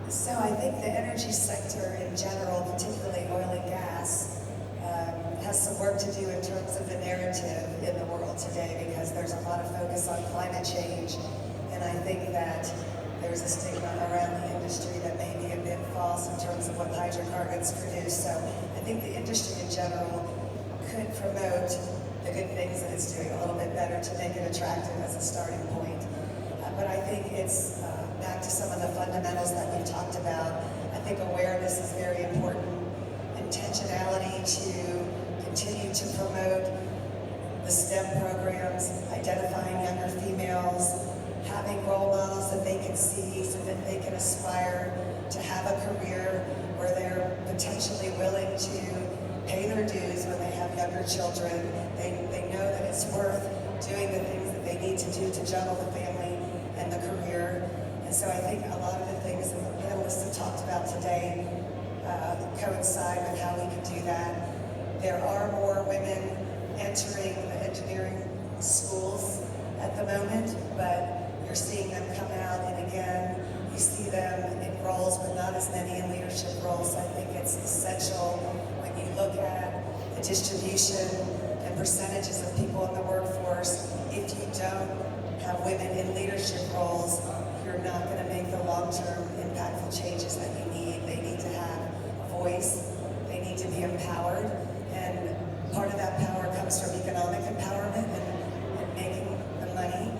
So I think the energy sector in general, particularly oil and gas, has some work to do in terms of the narrative in the world today, because there's a lot of focus on climate change, and I think that there's a stigma around the industry that may be a bit false in terms of what hydrocarbons produce. So I think the industry in general could promote the good things that it's doing a little bit better to make it attractive as a starting point. But I think it's back to some of the fundamentals that we've talked about. I think awareness is very important. Intentionality to continue to promote the STEM programs, identifying younger females, having role models that they can see so that they can aspire to have a career where they're potentially willing to pay their dues when they have younger children. They know that it's worth doing the things that they need to do to juggle the family and the career. And so I think a lot of the things that the panelists have talked about today coincide with how we can do that. There are more women entering the engineering schools at the moment, but you're seeing them come out, and again, you see them in roles, but not as many in leadership roles. I think it's essential when you look at the distribution and percentages of people in the workforce. If you don't have women in leadership roles, you're not going to make the long-term impactful changes that you need. They need to have a voice, they need to be empowered, and part of that power comes from economic empowerment and making the money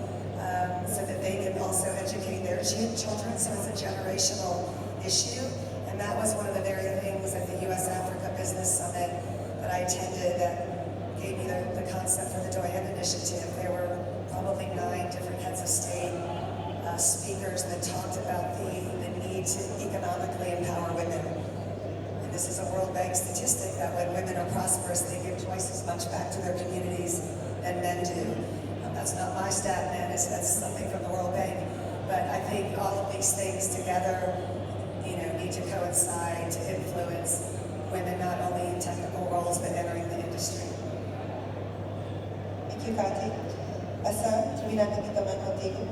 so that they can also educate their children. So it's a generational issue, and that was one of the very things at the US-Africa Business Summit that I attended that gave me the concept for the Doyen Initiative. There were probably 9 different heads of state speakers that talked about the need to economically empower women. And this is a World Bank statistic that when women are prosperous, they give twice as much back to their communities than men do. That's not my stat, man, that's something from the World Bank. But I think all of these things together, need to coincide to influence women not only in technical roles, but entering the industry. Thank you, Kati. Asa, terminar kita main contigo.